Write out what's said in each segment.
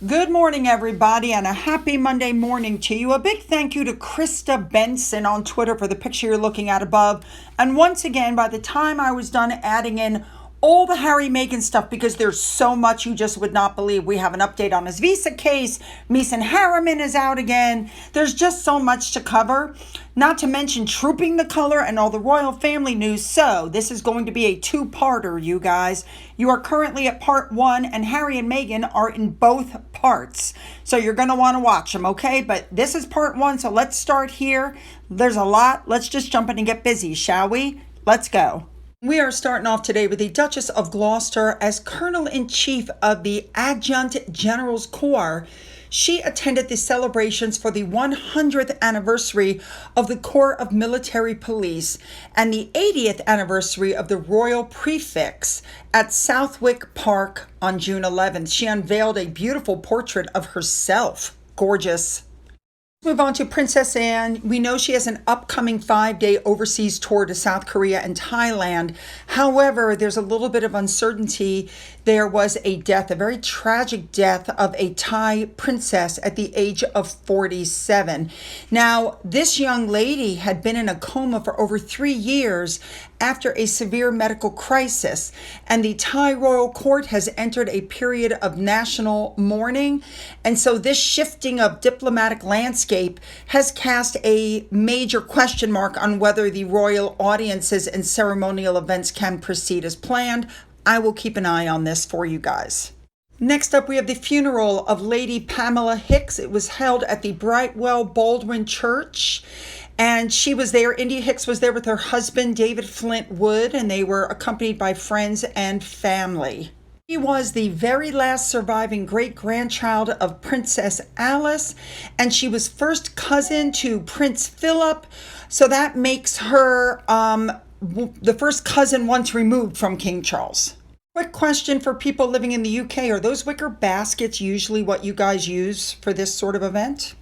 Good morning, everybody, and a happy Monday morning to you. A big thank you to Krista Benson on Twitter for the picture you're looking at above. And once again, by the time I was done adding in all the Harry Meghan stuff, because there's so much you just would not believe. We have an update on his visa case. Mason Harriman is out again. There's just so much to cover, not to mention Trooping the Color and all the royal family news. So this is going to be a two-parter, you guys. You are currently at part 1, and Harry and Meghan are in both parts. So you're going to want to watch them, okay? But this is part 1, so let's start here. There's a lot. Let's just jump in and get busy, shall we? Let's go. We are starting off today with the Duchess of Gloucester as Colonel-in-Chief of the Adjutant General's Corps. She attended the celebrations for the 100th anniversary of the Corps of Military Police and the 80th anniversary of the Royal Prefix at Southwick Park on June 11th. She unveiled a beautiful portrait of herself. Gorgeous. Move on to Princess Anne. We know she has an upcoming 5-day overseas tour to South Korea and Thailand. However, there's a little bit of uncertainty. There was a death, a very tragic death of a Thai princess at the age of 47. Now, this young lady had been in a coma for over 3 years after a severe medical crisis, and the Thai royal court has entered a period of national mourning. And so this shifting of diplomatic landscape has cast a major question mark on whether the royal audiences and ceremonial events can proceed as planned. I will keep an eye on this for you guys. Next up, we have the funeral of Lady Pamela Hicks. It was held at the Brightwell Baldwin Church, and she was there. India Hicks was there with her husband, David Flint Wood, and they were accompanied by friends and family. She was the very last surviving great-grandchild of Princess Alice, and she was first cousin to Prince Philip, so that makes her the first cousin once removed from King Charles. Quick question for people living in the UK. Are those wicker baskets usually what you guys use for this sort of event?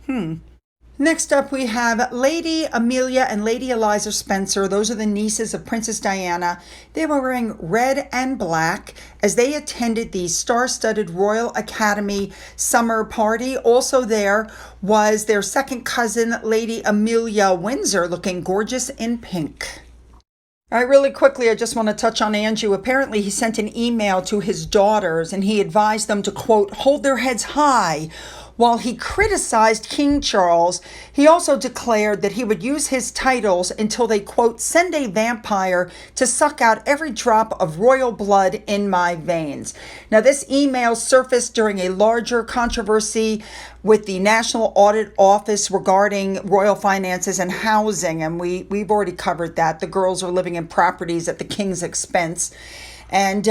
Next up, we have Lady Amelia and Lady Eliza Spencer. Those are the nieces of Princess Diana. They were wearing red and black as they attended the star-studded Royal Academy summer party. Also there was their second cousin, Lady Amelia Windsor, looking gorgeous in pink. All right, really quickly, I just want to touch on Andrew. Apparently, he sent an email to his daughters and he advised them to, quote, hold their heads high. While he criticized King Charles, he also declared that he would use his titles until they, quote, send a vampire to suck out every drop of royal blood in my veins. Now, this email surfaced during a larger controversy with the National Audit Office regarding royal finances and housing, and we've already covered that. The girls were living in properties at the king's expense. And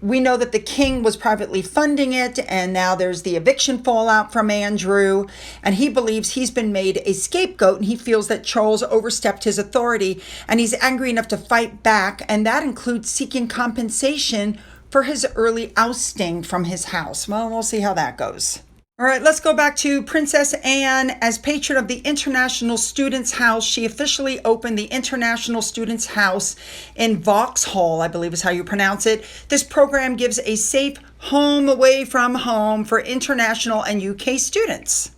we know that the king was privately funding it, and now there's the eviction fallout from Andrew, and he believes he's been made a scapegoat, and he feels that Charles overstepped his authority, and he's angry enough to fight back, and that includes seeking compensation for his early ousting from his house. Well, we'll see how that goes. All right, let's go back to Princess Anne. As patron of the International Students' House, she officially opened the International Students' House in Vauxhall, I believe is how you pronounce it. This program gives a safe home away from home for international and UK students.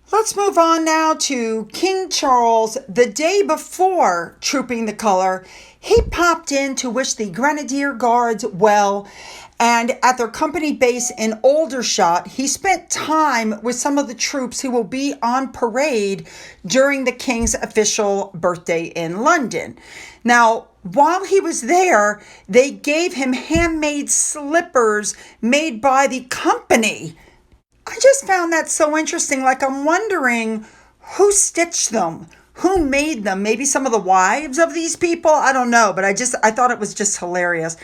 Let's move on now to King Charles. The day before Trooping the Color, he popped in to wish the Grenadier Guards well. And at their company base in Aldershot, he spent time with some of the troops who will be on parade during the King's official birthday in London. Now, while he was there, they gave him handmade slippers made by the company. I just found that so interesting. Like, I'm wondering who stitched them, who made them. Maybe some of the wives of these people. I don't know, but I thought it was just hilarious.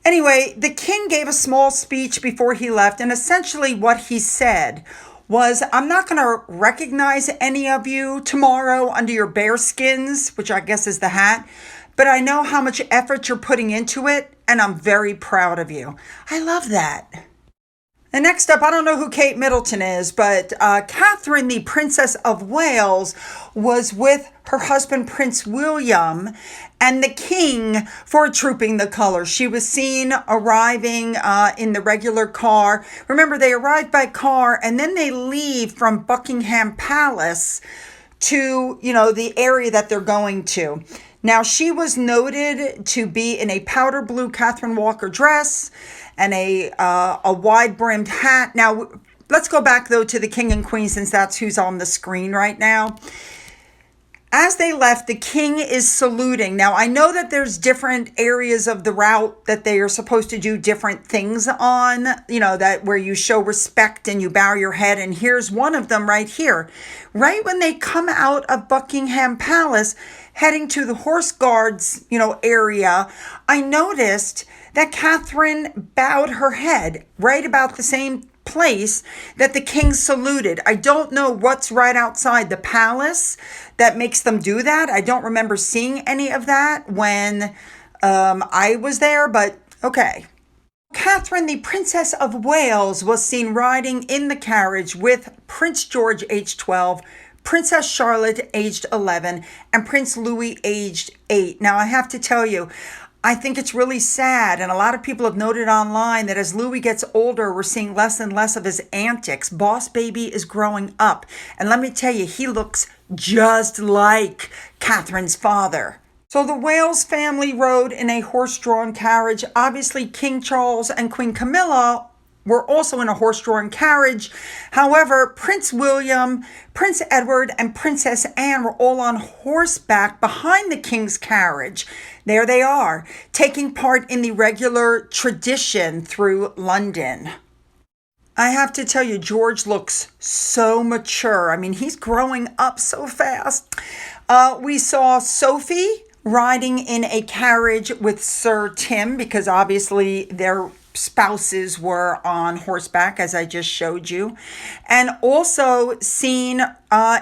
Anyway, the king gave a small speech before he left, and essentially what he said was, I'm not going to recognize any of you tomorrow under your bear skins, which I guess is the hat, but I know how much effort you're putting into it, and I'm very proud of you. I love that. And next up, I don't know who Kate Middleton is, but Catherine, the Princess of Wales, was with her husband, Prince William, and the King for Trooping the Colours. She was seen arriving in the regular car. Remember, they arrived by car, and then they leave from Buckingham Palace to, the area that they're going to. Now, she was noted to be in a powder blue Catherine Walker dress and a wide-brimmed hat. Now, let's go back, though, to the King and Queen, since that's who's on the screen right now. As they left, the King is saluting. Now, I know that there's different areas of the route that they are supposed to do different things on, that where you show respect and you bow your head. And here's one of them right here. Right when they come out of Buckingham Palace, heading to the Horse Guards, area, I noticed that Catherine bowed her head right about the same place that the King saluted. I don't know what's right outside the palace that makes them do that. I don't remember seeing any of that when I was there, but okay. Catherine, the Princess of Wales, was seen riding in the carriage with Prince George, aged 12, Princess Charlotte, aged 11, and Prince Louis, aged 8. Now, I have to tell you, I think it's really sad, and a lot of people have noted online that as Louis gets older, we're seeing less and less of his antics. Boss Baby is growing up, and let me tell you, he looks just like Catherine's father. So the Wales family rode in a horse-drawn carriage. Obviously, King Charles and Queen Camilla were also in a horse-drawn carriage. However, Prince William, Prince Edward, and Princess Anne were all on horseback behind the King's carriage. There they are, taking part in the regular tradition through London. I have to tell you, George looks so mature. I mean, he's growing up so fast. We saw Sophie riding in a carriage with Sir Tim, because obviously their spouses were on horseback, as I just showed you, and also seen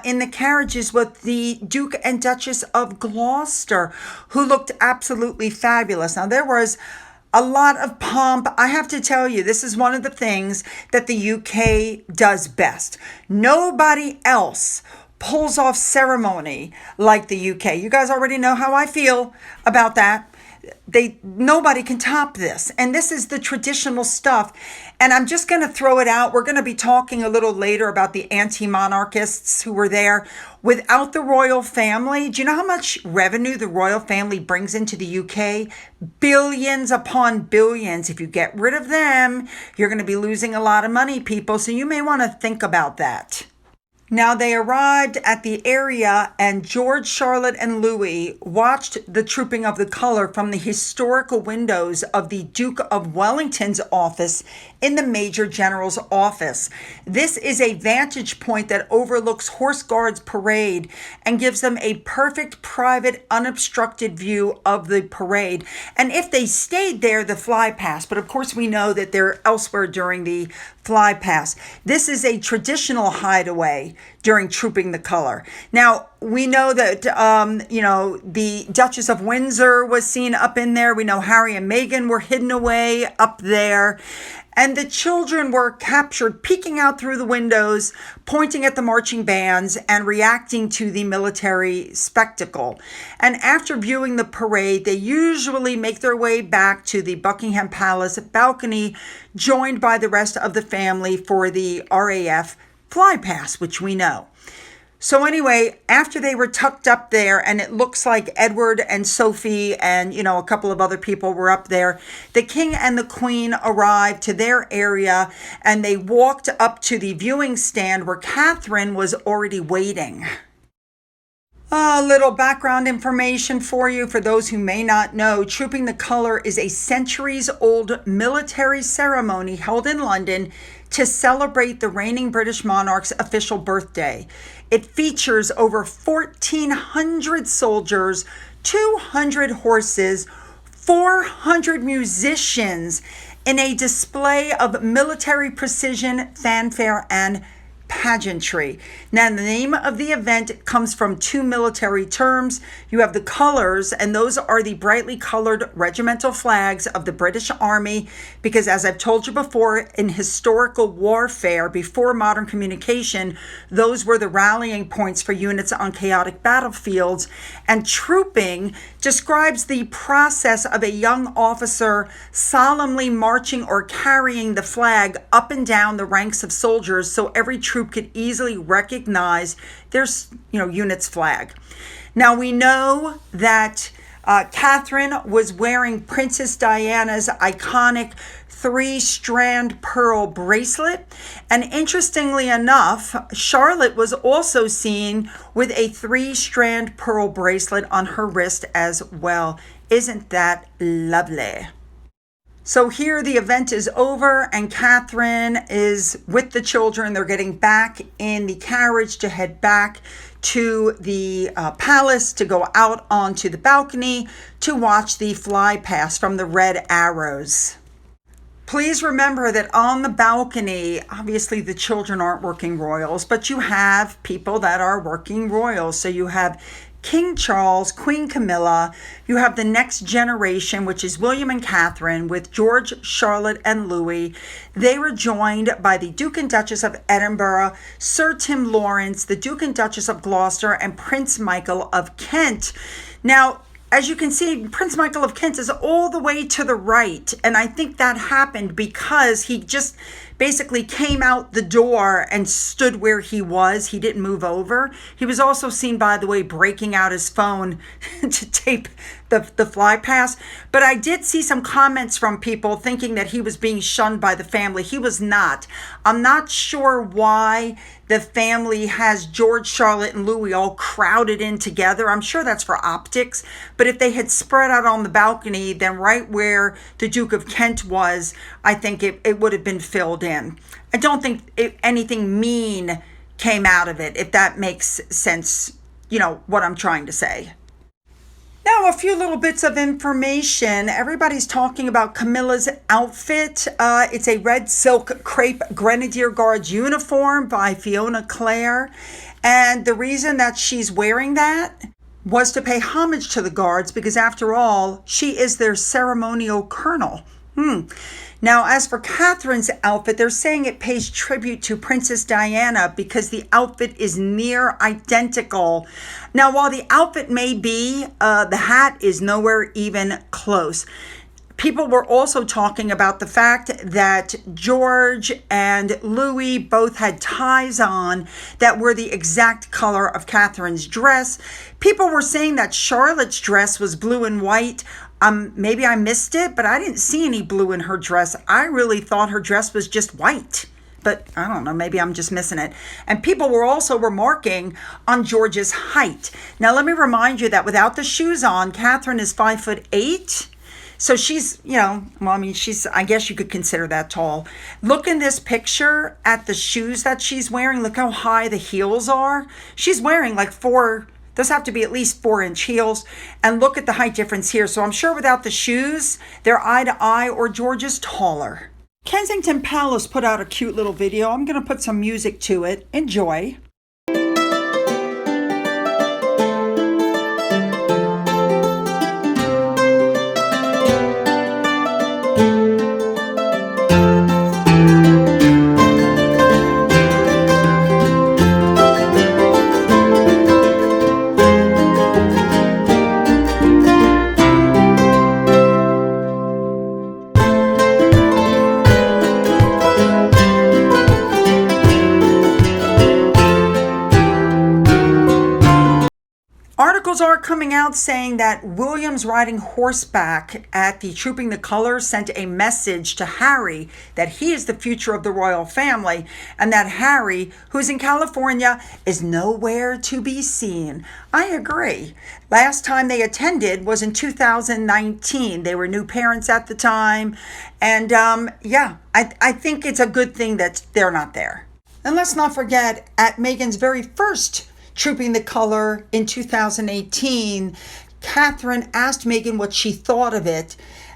in the carriages with the Duke and Duchess of Gloucester, who looked absolutely fabulous. Now, there was a lot of pomp. I have to tell you, this is one of the things that the UK does best. Nobody else pulls off ceremony like the UK. You guys already know how I feel about that. Nobody can top this. And this is the traditional stuff. And I'm just going to throw it out. We're going to be talking a little later about the anti-monarchists who were there. Without the royal family, do you know how much revenue the royal family brings into the UK? Billions upon billions. If you get rid of them, you're going to be losing a lot of money, people. So you may want to think about that. Now, they arrived at the area, and George, Charlotte, and Louis watched the trooping of the color from the historical windows of the Duke of Wellington's office in the Major General's office. This is a vantage point that overlooks Horse Guards Parade and gives them a perfect, private, unobstructed view of the parade. And if they stayed there, the fly past. But of course, we know that they're elsewhere during the fly past. This is a traditional hideaway during Trooping the Color. Now, we know that, the Duchess of Windsor was seen up in there. We know Harry and Meghan were hidden away up there. And the children were captured peeking out through the windows, pointing at the marching bands and reacting to the military spectacle. And after viewing the parade, they usually make their way back to the Buckingham Palace balcony, joined by the rest of the family for the RAF fly pass, which we know. So anyway, after they were tucked up there, and it looks like Edward and Sophie and, a couple of other people were up there, the King and the Queen arrived to their area, and they walked up to the viewing stand where Catherine was already waiting. A little background information for you, for those who may not know. Trooping the Color is a centuries-old military ceremony held in London to celebrate the reigning British monarch's official birthday. It features over 1,400 soldiers, 200 horses, 400 musicians in a display of military precision, fanfare, and pageantry. Now, the name of the event comes from two military terms. You have the colors, and those are the brightly colored regimental flags of the British Army, because as I've told you before, in historical warfare, before modern communication, those were the rallying points for units on chaotic battlefields. And trooping describes the process of a young officer solemnly marching or carrying the flag up and down the ranks of soldiers so every troop could easily recognize their unit's flag. Now we know that Catherine was wearing Princess Diana's iconic 3-strand pearl bracelet, and interestingly enough, Charlotte was also seen with a 3-strand pearl bracelet on her wrist as well. Isn't that lovely? So here the event is over and Catherine is with the children. They're getting back in the carriage to head back to the palace, to go out onto the balcony to watch the fly past from the red arrows. Please remember that on the balcony, obviously the children aren't working royals, but you have people that are working royals. So you have King Charles, Queen Camilla, you have the next generation, which is William and Catherine, with George, Charlotte, and Louis. They were joined by the Duke and Duchess of Edinburgh, Sir Tim Lawrence, the Duke and Duchess of Gloucester, and Prince Michael of Kent. Now, as you can see, Prince Michael of Kent is all the way to the right, and I think that happened because he just basically came out the door and stood where he was. He didn't move over. He was also seen, by the way, breaking out his phone to tape the fly pass. But I did see some comments from people thinking that he was being shunned by the family. He was not. I'm not sure why the family has George, Charlotte, and Louis all crowded in together. I'm sure that's for optics. But if they had spread out on the balcony, then right where the Duke of Kent was, I think it would have been filled in. I don't think anything mean came out of it, if that makes sense, what I'm trying to say. Now, a few little bits of information. Everybody's talking about Camilla's outfit. It's a red silk crepe Grenadier Guards uniform by Fiona Clare. And the reason that she's wearing that was to pay homage to the Guards, because after all, she is their ceremonial colonel. Now, as for Catherine's outfit, they're saying it pays tribute to Princess Diana because the outfit is near identical. Now, while the outfit may be, the hat is nowhere even close. People were also talking about the fact that George and Louis both had ties on that were the exact color of Catherine's dress. People were saying that Charlotte's dress was blue and white. Maybe I missed it, but I didn't see any blue in her dress. I really thought her dress was just white. But I don't know, maybe I'm just missing it. And people were also remarking on George's height. Now, let me remind you that without the shoes on, Catherine is 5'8". So she's, I guess you could consider that tall. Look in this picture at the shoes that she's wearing. Look how high the heels are. She's wearing like those have to be at least 4-inch heels. And look at the height difference here. So I'm sure without the shoes, they're eye to eye, or George is taller. Kensington Palace put out a cute little video. I'm going to put some music to it. Enjoy. Articles are coming out saying that William's riding horseback at the Trooping the Colors sent a message to Harry that he is the future of the royal family, and that Harry, who's in California, is nowhere to be seen. I agree. Last time they attended was in 2019. They were new parents at the time. And I think it's a good thing that they're not there. And let's not forget, at Meghan's very first Trooping the Color in 2018, Catherine asked Meghan what she thought of it.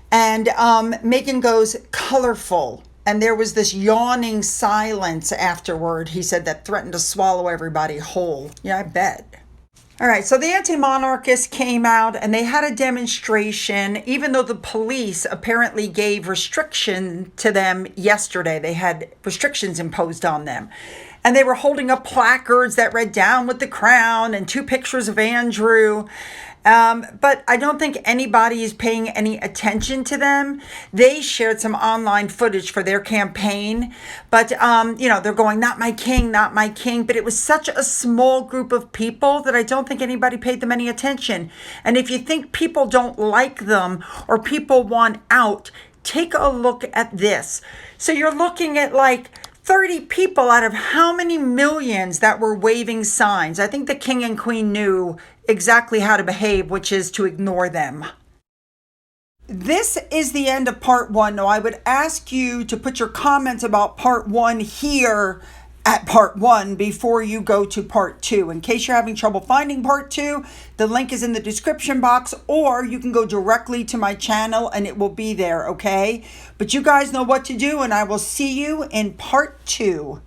And Meghan goes, colorful. And there was this yawning silence afterward, he said, that threatened to swallow everybody whole. Yeah, I bet. All right, so the anti-monarchists came out and they had a demonstration, even though the police apparently gave restriction to them yesterday. They had restrictions imposed on them. And they were holding up placards that read "Down with the Crown" and 2 pictures of Andrew. But I don't think anybody is paying any attention to them. They shared some online footage for their campaign, but, they're going, "Not my king, not my king." But it was such a small group of people that I don't think anybody paid them any attention. And if you think people don't like them or people want out, take a look at this. So you're looking at like 30 people out of how many millions that were waving signs. I think the king and queen knew exactly how to behave, which is to ignore them. This is the end of part 1. Now, I would ask you to put your comments about part 1 here at part 1 before you go to part 2. In case you're having trouble finding part 2, the link is in the description box, or you can go directly to my channel and it will be there, okay? But you guys know what to do, and I will see you in part 2.